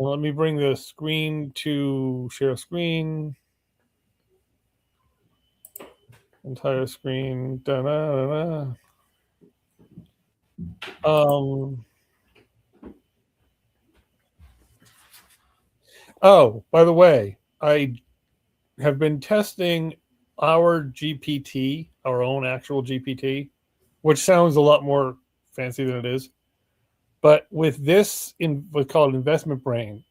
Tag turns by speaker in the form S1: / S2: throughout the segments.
S1: let me bring the screen to share screen. Entire screen. Da-da-da-da. Oh, by the way, I have been testing our GPT, our own actual GPT, which sounds a lot more fancy than it is. But with this, what's called Investment Brain,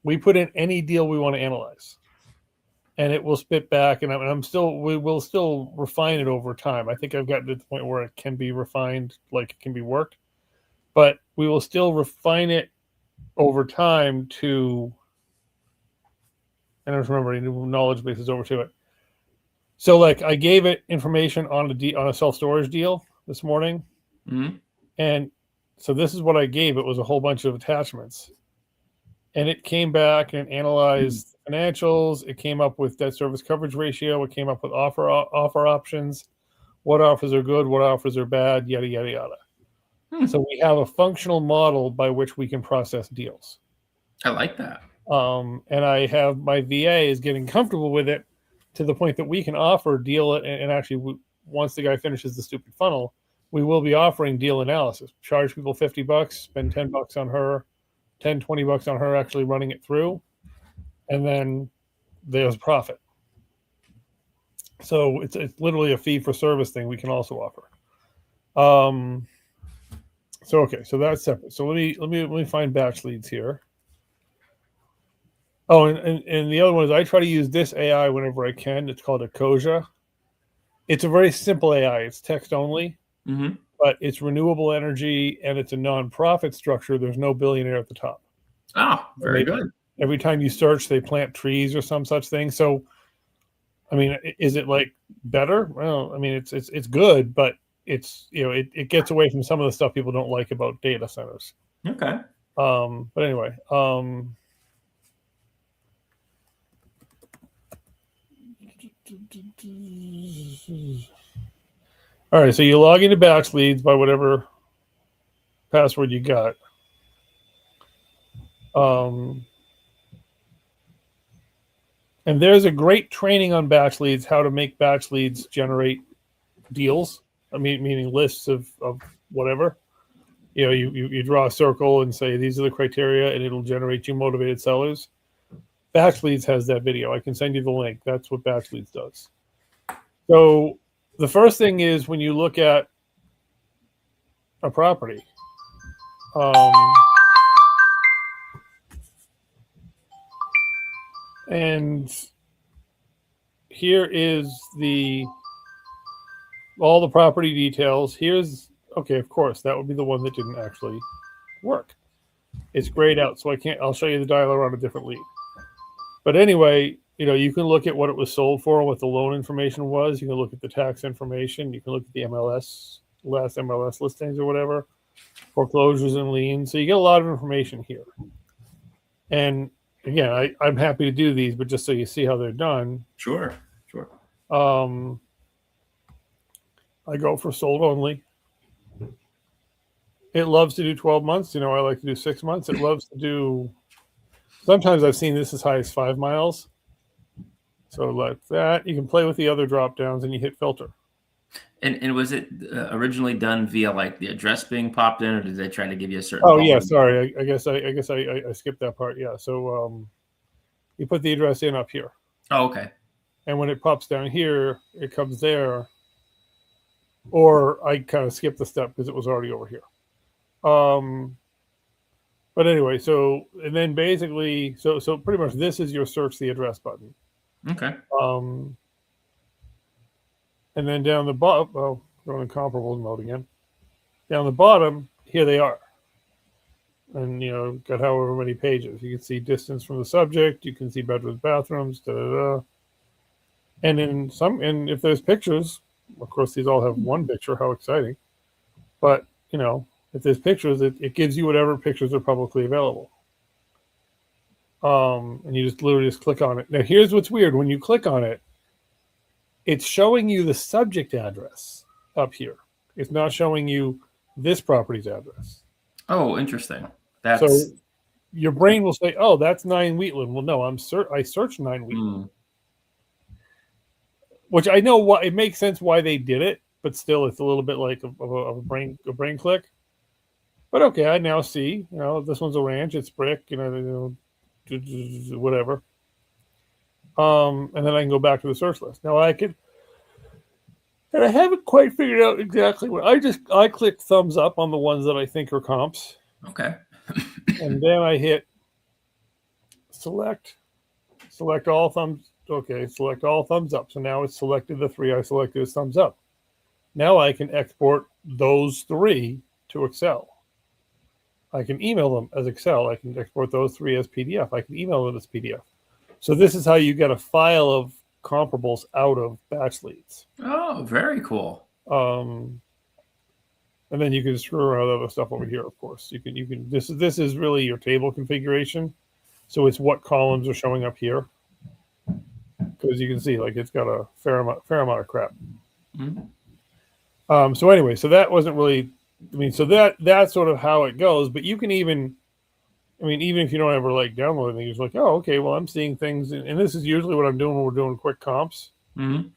S1: we put in any deal we want to analyze, and it will spit back. And we will still refine it over time. I think I've gotten to the point where it can be refined, like it can be worked, but we will still refine it over time to. I don't remember any knowledge bases over to it. So, like, I gave it information on a self storage deal this morning, and so this is what I gave. It was a whole bunch of attachments, and it came back and analyzed financials. It came up with debt service coverage ratio. It came up with offer options, what offers are good, what offers are bad, yada yada yada. So we have a functional model by which we can process deals.
S2: I like that.
S1: And I have my VA is getting comfortable with it to the point that we can offer deal, and actually, once the guy finishes the stupid funnel, we will be offering deal analysis. Charge people $50, spend $10 on her, $20 on her actually running it through, and then there's profit. So it's literally a fee for service thing we can also offer. So that's separate. So let me find batch leads here. Oh, and the other one is I try to use this AI whenever I can. It's called Ecosia. It's a very simple AI. It's text only, but it's renewable energy and it's a nonprofit structure. There's no billionaire at the top.
S2: Oh, very good.
S1: Every time you search, they plant trees or some such thing. So, I mean, is it like better? Well, I mean, it's good, but it's it gets away from some of the stuff people don't like about data centers.
S2: Okay.
S1: But anyway. All right, so you log into batch leads by whatever password you got. And there's a great training on batch leads, how to make batch leads generate deals. I mean, meaning lists of whatever. You draw a circle and say, these are the criteria, and it'll generate you motivated sellers. Batch Leads has that video. I can send you the link. That's what Batch Leads does. So the first thing is when you look at a property, and here is all the property details. Okay, of course, that would be the one that didn't actually work. It's grayed out, so I'll show you the dialer on a different lead. But anyway, you can look at what it was sold for, what the loan information was. You can look at the tax information. You can look at the last MLS listings or whatever, foreclosures and liens. So you get a lot of information here. And again, I'm happy to do these, but just so you see how they're done.
S2: Sure.
S1: I go for sold only. It loves to do 12 months. I like to do 6 months. It loves to do. Sometimes I've seen this as high as 5 miles. So like that, you can play with the other drop downs and you hit filter.
S2: And was it originally done via like the address being popped in, or did they try to give you a certain?
S1: Oh yeah, sorry. I guess I skipped that part. Yeah. So you put the address in up here.
S2: Oh, okay.
S1: And when it pops down here, it comes there. Or I kind of skipped the step because it was already over here. But anyway, and then basically, so pretty much this is your search the address button.
S2: Okay.
S1: And then down the bottom, going in comparables mode again. Down the bottom, here they are. And, got however many pages. You can see distance from the subject. You can see bedrooms, bathrooms, And and if there's pictures, of course, these all have one picture. How exciting. But, if there's pictures, it gives you whatever pictures are publicly available. And you literally click on it. Now, here's what's weird. When you click on it, it's showing you the subject address up here. It's not showing you this property's address.
S2: Oh, interesting.
S1: your brain will say, "Oh, that's 9 Wheatland." Well, no, I searched 9 Wheatland, which I know why it makes sense why they did it, but still, it's a little bit like a brain click. But okay, I now see, this one's a ranch, it's brick, whatever. And then I can go back to the search list. Now and I haven't quite figured out exactly what I click thumbs up on the ones that I think are comps.
S2: Okay.
S1: And then I hit select all thumbs. Okay, select all thumbs up. So now it's selected the 3 I selected as thumbs up. Now I can export those 3 to Excel. I can email them as Excel. I can export those 3 as PDF. I can email them as PDF. So this is how you get a file of comparables out of batch leads.
S2: Oh, very cool.
S1: And then you can screw around with other stuff over here, of course. You can this is really your table configuration. So it's what columns are showing up here. Because you can see like it's got a fair amount of crap.
S2: Mm-hmm.
S1: So anyway, so that wasn't really so that's sort of how it goes, but you can even if you don't ever like download anything, you're like, oh, okay, well, I'm seeing things, and this is usually what I'm doing when we're doing quick comps.
S2: Mm-hmm.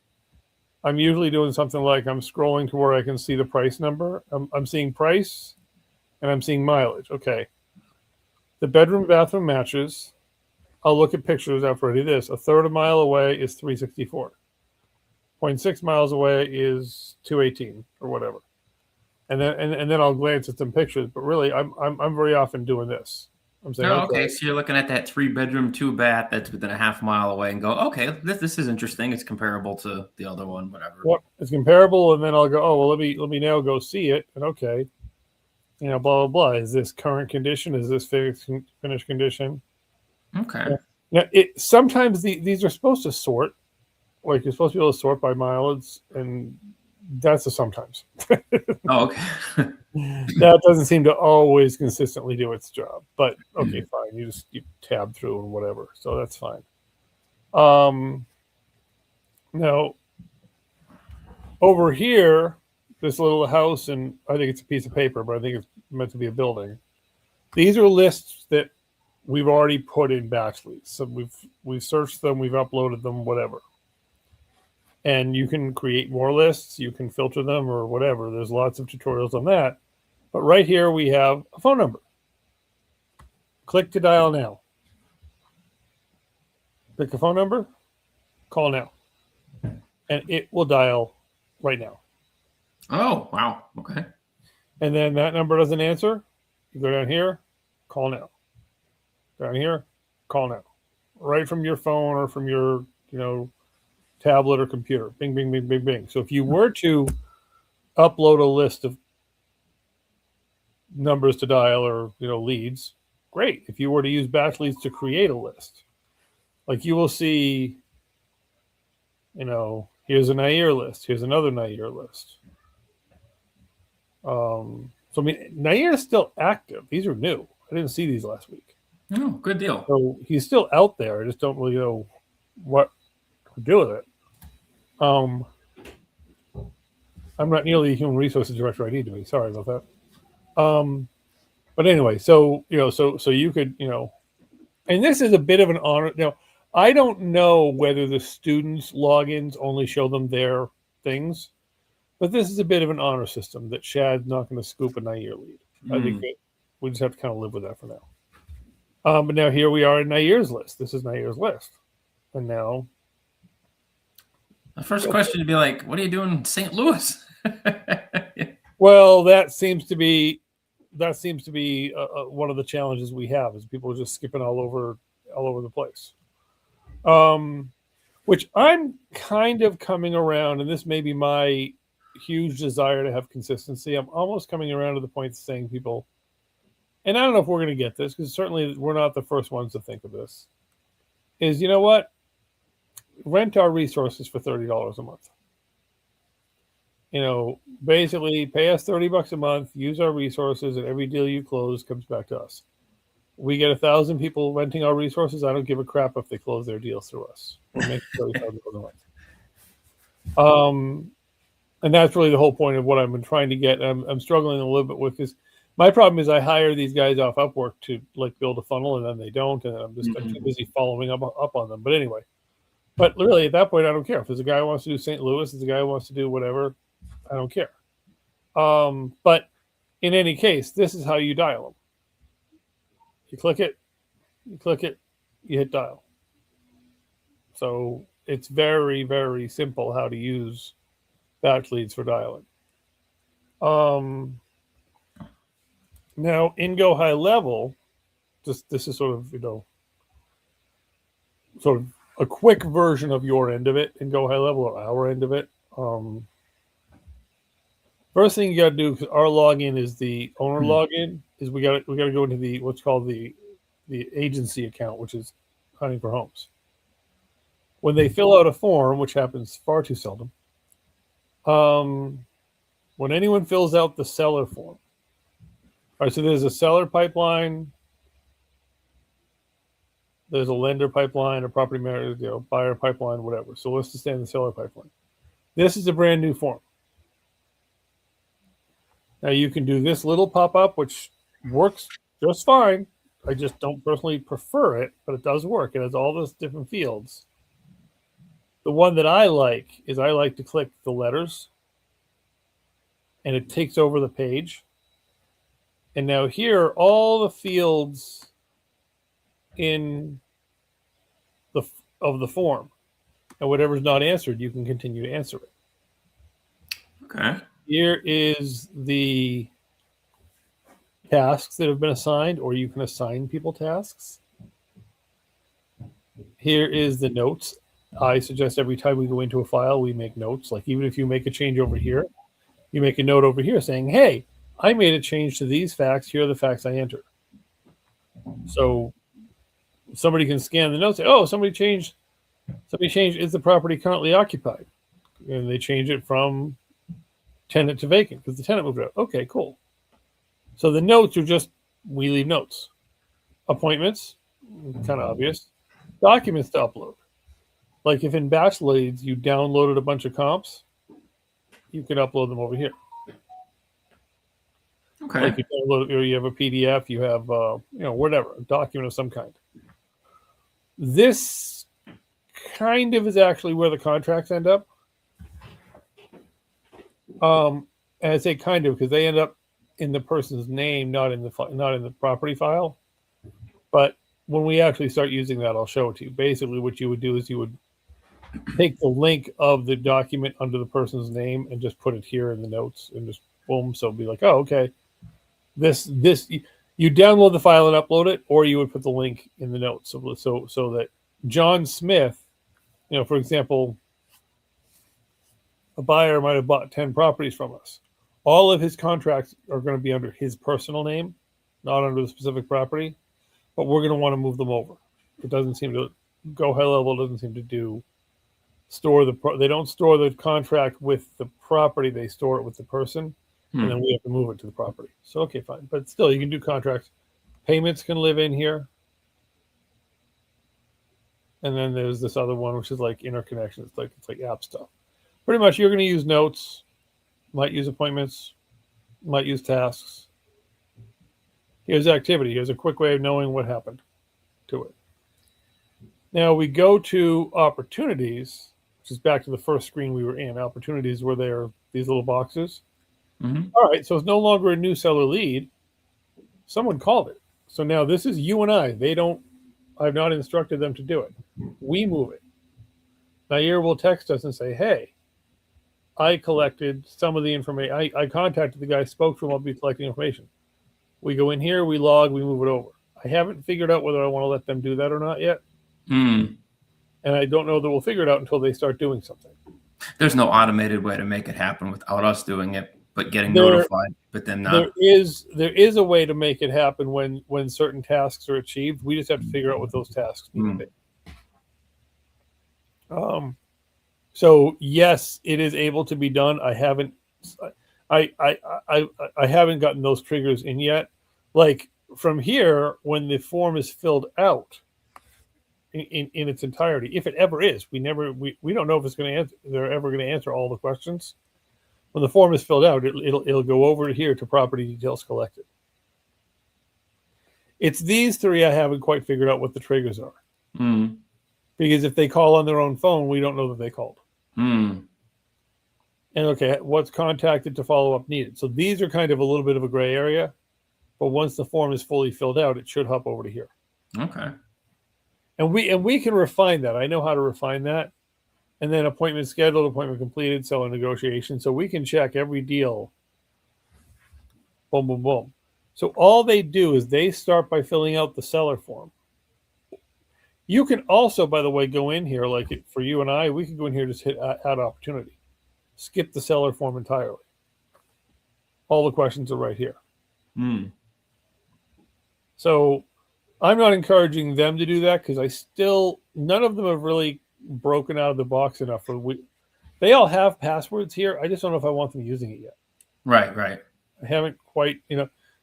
S1: I'm usually doing something like I'm scrolling to where I can see the price number. I'm seeing price, and I'm seeing mileage. Okay. The bedroom bathroom matches. I'll look at pictures after I do this. A third of a mile away is 364. 0.6 miles away is 218 or whatever. And then I'll glance at some pictures, but really I'm very often doing this. I'm saying,
S2: okay, so you're looking at that 3-bedroom, 2-bath that's within a half mile away and go, okay, this is interesting. It's comparable to the other one, whatever.
S1: Yep, it's comparable, and then I'll go, oh well, let me now go see it, and okay, blah blah blah. Is this current condition? Is this finished condition?
S2: Okay.
S1: Now sometimes these are supposed to sort, like you're supposed to be able to sort by mileage, and that's a sometimes.
S2: Oh, okay.
S1: That doesn't seem to always consistently do its job, but okay, fine. You tab through and whatever, so that's fine. Now over here, this little house, and I think it's a piece of paper, but I think it's meant to be a building. These are lists that we've already put in batch leads. So we've searched them, we've uploaded them, whatever. And you can create more lists, you can filter them or whatever. There's lots of tutorials on that. But right here we have a phone number. Click to dial now. Pick a phone number, call now. And it will dial right now.
S2: Oh, wow. Okay.
S1: And then that number doesn't answer. You go down here, call now. Down here, call now. Right from your phone or from your, tablet or computer. Bing, bing, bing, bing, bing. So if you were to upload a list of numbers to dial or, leads, great. If you were to use batch leads to create a list, like you will see, here's a Nair list. Here's another Nair list. Nair is still active. These are new. I didn't see these last week.
S2: Oh, good deal.
S1: So he's still out there. I just don't really know what to do with it. I'm not nearly the human resources director I need to be. Sorry about that. But anyway, so you could, and this is a bit of an honor. Now, I don't know whether the students' logins only show them their things, but this is a bit of an honor system that Shad's not going to scoop a Nair lead. I think that we just have to kind of live with that for now. But now here we are in Nair's list. This is Nair's list. And now
S2: the first question would be like, what are you doing in St. Louis?
S1: Well, that seems to be one of the challenges we have is people are just skipping all over the place. Which I'm kind of coming around, and this may be my huge desire to have consistency. I'm almost coming around to the point of saying people, and I don't know if we're going to get this because certainly we're not the first ones to think of this, is, you know what? Rent our resources for $30 a month. Basically pay us $30 a month, use our resources, and every deal you close comes back to us. We get 1,000 people renting our resources. I don't give a crap if they close their deals through us. We'll make $30,000 a month. And that's really the whole point of what I've been trying to get. I'm struggling a little bit with this. My problem is I hire these guys off Upwork to like build a funnel, and then they don't, and I'm too busy following up on them. But anyway, but really at that point, I don't care if there's a guy who wants to do St. Louis, there's a guy who wants to do whatever. I don't care. But in any case, this is how you dial them. You click it, you hit dial. So it's very, very simple how to use batch leads for dialing. Now in Go High Level, this is sort of, sort of a quick version of your end of it in Go High Level, or our end of it. First thing you got to do, because our login is the owner login, is we got to go into the what's called the agency account, which is Hunting for Homes. When they fill out a form, which happens far too seldom, when anyone fills out the seller form, all right, so there's a seller pipeline, there's a lender pipeline, a property manager, buyer pipeline, whatever. So let's just stay in the seller pipeline. This is a brand new form. Now you can do this little pop-up, which works just fine. I just don't personally prefer it, but it does work. It has all those different fields. The one that I like is I like to click the letters, and it takes over the page. And now here, all the fields of the form, and whatever's not answered, you can continue to answer it.
S2: Okay.
S1: Here is the tasks that have been assigned, or you can assign people tasks. Here is the notes. I suggest every time we go into a file, we make notes. Like even if you make a change over here, you make a note over here saying, hey, I made a change to these facts. Here are the facts I entered. So somebody can scan the notes, say, oh, somebody changed, is the property currently occupied? And they change it from tenant to vacant because the tenant moved out. Okay, cool. So the notes are just, we leave notes. Appointments, kind of obvious. Documents to upload. Like if in batch leads you downloaded a bunch of comps, you can upload them over here.
S2: Okay.
S1: Like you download, or you have a PDF, you have whatever, a document of some kind. This kind of is actually where the contracts end up. And I say kind of because they end up in the person's name, not in the property file. But when we actually start using that, I'll show it to you. Basically, what you would do is you would take the link of the document under the person's name and just put it here in the notes, and just boom. So it'll be like, oh, okay, this you download the file and upload it, or you would put the link in the notes. So that John Smith, for example, a buyer might have bought 10 properties from us. All of his contracts are going to be under his personal name, not under the specific property, but we're going to want to move them over. It doesn't seem to Go High Level, doesn't seem to they don't store the contract with the property, they store it with the person, and then we have to move it to the property. So, okay, fine. But still, you can do contracts. Payments can live in here. And then there's this other one, which is like interconnection. It's like app stuff. Pretty much, you're going to use notes, might use appointments, might use tasks. Here's activity. Here's a quick way of knowing what happened to it. Now we go to opportunities, which is back to the first screen we were in. Opportunities were there, these little boxes. Mm-hmm. All right, so it's no longer a new seller lead. Someone called it. So now this is you and I. I've not instructed them to do it. We move it. Nair will text us and say, hey, I collected some of the information. I contacted the guy, spoke to him, I'll be collecting information. We go in here, we log, we move it over. I haven't figured out whether I want to let them do that or not yet. And I don't know that we'll figure it out until they start doing something.
S2: There's no automated way to make it happen without us doing it, but getting notified, but then not.
S1: There is a way to make it happen when certain tasks are achieved. We just have to figure out what those tasks need to be. So yes, it is able to be done. I haven't gotten those triggers in yet. Like from here, when the form is filled out in its entirety, if it ever is, we don't know if it's going to answer. They're ever going to answer all the questions. When the form is filled out, it'll go over here to property details collected. It's these three I haven't quite figured out what the triggers are.
S2: Mm.
S1: Because if they call on their own phone, we don't know that they called.
S2: Mm.
S1: And okay, what's contacted to follow up needed? So these are kind of a little bit of a gray area, but once the form is fully filled out, it should hop over to here.
S2: Okay.
S1: And we can refine that. I know how to refine that. And then appointment scheduled, appointment completed, seller negotiation. So we can check every deal. Boom, boom, boom. So all they do is they start by filling out the seller form. You can also, by the way, go in here, like for you and I, we can go in here, just hit add opportunity. Skip the seller form entirely. All the questions are right here.
S2: Mm.
S1: So I'm not encouraging them to do that because none of them have really broken out of the box enough they all have passwords here. I just don't know if I want them using it yet.
S2: Right.
S1: I haven't quite,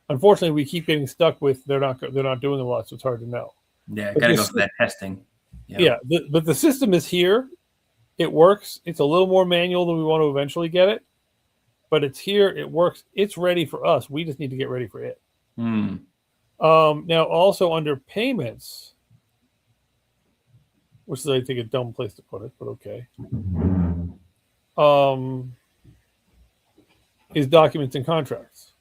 S1: unfortunately we keep getting stuck with they're not doing a lot, so it's hard to know.
S2: Yeah,
S1: But
S2: got to go for that testing.
S1: Yeah, but the system is here. It works. It's a little more manual than we want to eventually get it, but it's here. It works. It's ready for us. We just need to get ready for it.
S2: Mm.
S1: Now, also under payments, which is, I think, a dumb place to put it, but okay, is documents and contracts.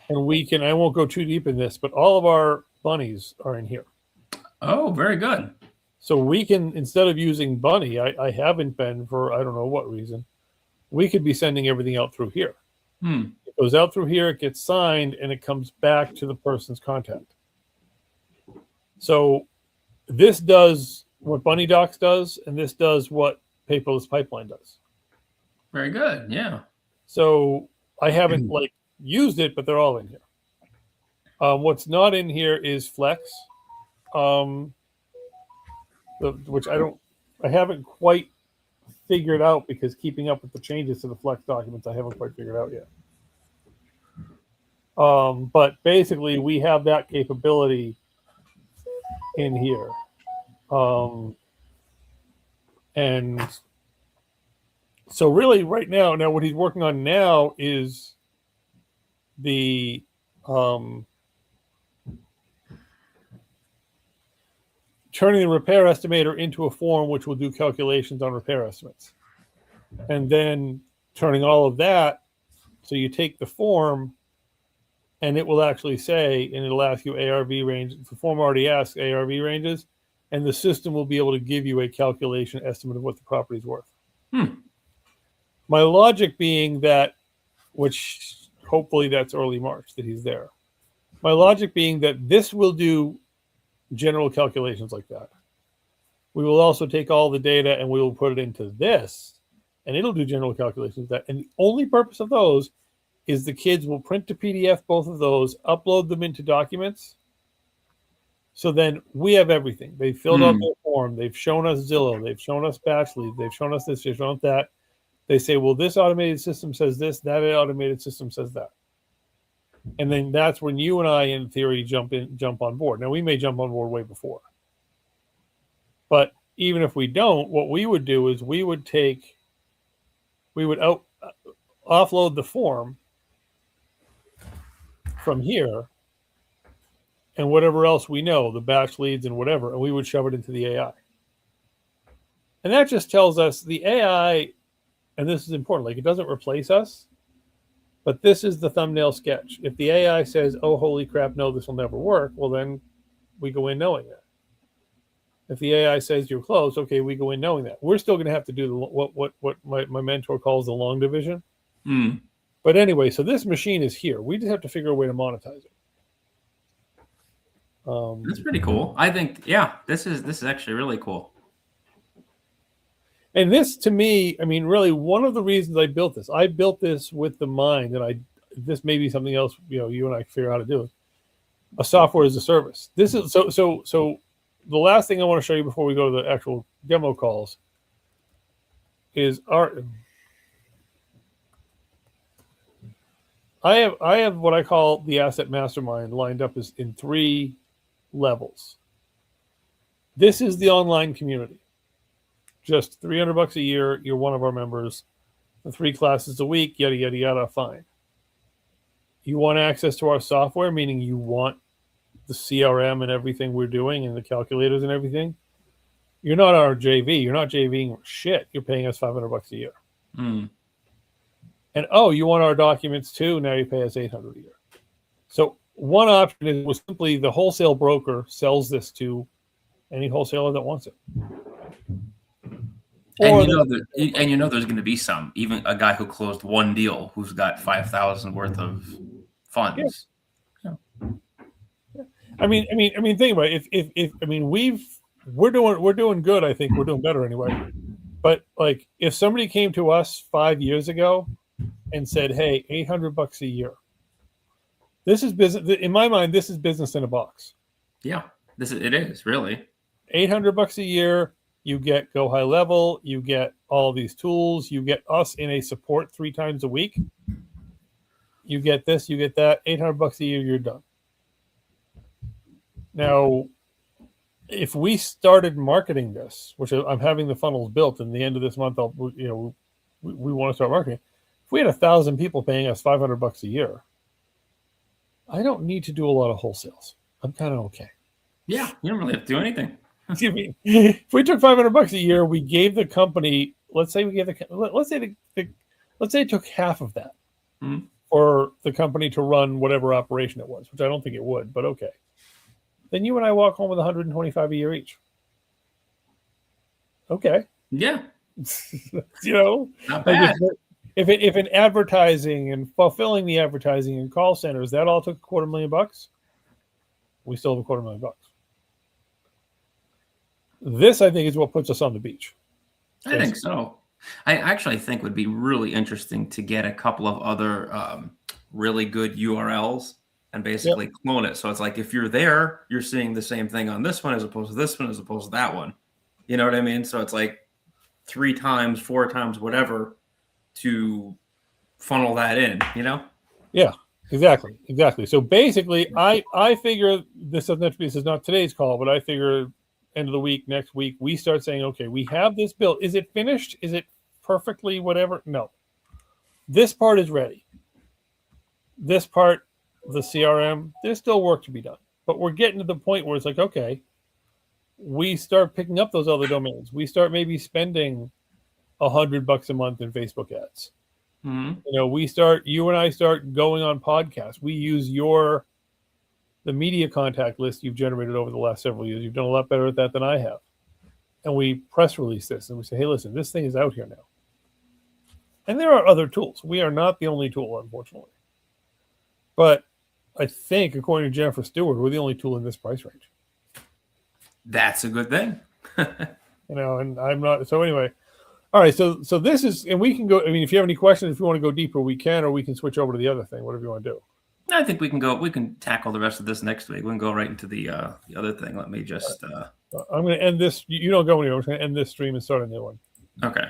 S1: And I won't go too deep in this, but all of our bunnies are in here.
S2: Oh, very good.
S1: So we can, instead of using Bunny, I haven't been for I don't know what reason, we could be sending everything out through here.
S2: Hmm.
S1: It goes out through here, it gets signed, and it comes back to the person's contact. So this does what Bunny Docs does, and this does what Paperless Pipeline does.
S2: Very good. Yeah.
S1: So I haven't used it, but they're all in here. What's not in here is Flex. Which I haven't quite figured out because keeping up with the changes to the Flex documents, I haven't quite figured out yet. But basically, we have that capability in here. And so really right now what he's working on now is the turning the repair estimator into a form which will do calculations on repair estimates. And then turning all of that, so you take the form and it will actually say, and it'll ask you ARV range. The form already asks ARV ranges, and the system will be able to give you a calculation estimate of what the property is worth. My logic being that, which hopefully that's early March that he's there. My logic being that this will do general calculations like that. We will also take all the data and we will put it into this, and it'll do general calculations of that. And the only purpose of those is the kids will print to PDF both of those, upload them into documents. So then we have everything. They filled out their form. They've shown us Zillow. They've shown us Batch Lead. They've shown us this. They've shown us that. They say, well, this automated system says this. That automated system says that. And then that's when you and I, in theory, jump on board. Now, we may jump on board way before. But even if we don't, what we would do is we would offload the form from here and whatever else we know, the batch leads and whatever, and we would shove it into the AI. And that just tells us the AI, and this is important, like it doesn't replace us, but this is the thumbnail sketch. If the AI says, oh, holy crap, no, this will never work, well, then we go in knowing that. If the AI says you're close, okay, we go in knowing that. We're still going to have to do what my mentor calls the long division. But anyway, so this machine is here. We just have to figure a way to monetize it.
S2: That's pretty cool. I think, yeah, this is actually really cool.
S1: And this, to me, I mean, really, one of the reasons I built this with the mind, and this may be something else, you and I can figure out how to do it. A software as a service. This is so. The last thing I want to show you before we go to the actual demo calls is I have what I call the asset mastermind lined up as in 3 levels. This is the online community. Just $300 a year. You're one of our members. The 3 classes a week, yada, yada, yada, fine. You want access to our software, meaning you want the CRM and everything we're doing and the calculators and everything. You're not our JV. You're not JVing shit. You're paying us $500 a year.
S2: Mm.
S1: And oh, you want our documents too? Now you pay us $800 a year. So one option was simply the wholesale broker sells this to any wholesaler that wants it.
S2: And you know there's going to be some, even a guy who closed one deal who's got 5,000 worth of funds.
S1: Yeah. I mean, think about it. If we're doing good. I think we're doing better anyway. But like, if somebody came to us 5 years ago and said, "Hey, $800 a year," this is business. In my mind, this is business in a box.
S2: Yeah, it is really
S1: $800 a year. You get Go High Level. You get all these tools. You get us in a support 3 times a week. You get this. You get that. $800 a year. You're done. Now, if we started marketing this, which I'm having the funnels built, and the end of this month, we want to start marketing. If we had 1,000 people paying us $500 a year, I don't need to do a lot of wholesales. I'm kind of okay.
S2: Yeah, you don't really have to do anything.
S1: If we took $500 a year, we gave the company, let's say it took half of that for the company to run whatever operation it was, which I don't think it would, but okay. Then you and I walk home with $125 a year each. Okay.
S2: Yeah.
S1: Not bad. If in advertising and fulfilling the advertising and call centers, that all took $250,000, we still have $250,000. This, I think, is what puts us on the beach.
S2: I think so. I actually think would be really interesting to get a couple of other really good URLs and basically clone it. So it's like, if you're there, you're seeing the same thing on this one as opposed to this one, as opposed to that one. You know what I mean? So it's like 3 times, 4 times, whatever, to funnel that in,
S1: Yeah, exactly. So basically, I figure this is not today's call, but I figure end of the week, next week, we start saying, okay, we have this built. Is it finished? Is it perfectly whatever? No. This part is ready. This part, the CRM, there's still work to be done. But we're getting to the point where it's like, okay, we start picking up those other domains. We start maybe spending $100 a month in Facebook ads. Mm-hmm. You and I start going on podcasts. We use the media contact list you've generated over the last several years. You've done a lot better at that than I have. And we press release this and we say, hey, listen, this thing is out here now. And there are other tools. We are not the only tool, unfortunately. But I think, according to Jennifer Stewart, we're the only tool in this price range.
S2: That's a good thing.
S1: And I'm not. So anyway, all right. So this is, and we can go. I mean, if you have any questions, if you want to go deeper, we can, or we can switch over to the other thing. Whatever you want to do.
S2: I think we can go. We can tackle the rest of this next week. We can go right into the other thing. Let me just.
S1: I'm going to end this. You don't go anywhere. I'm going to end this stream and start a new one.
S2: Okay.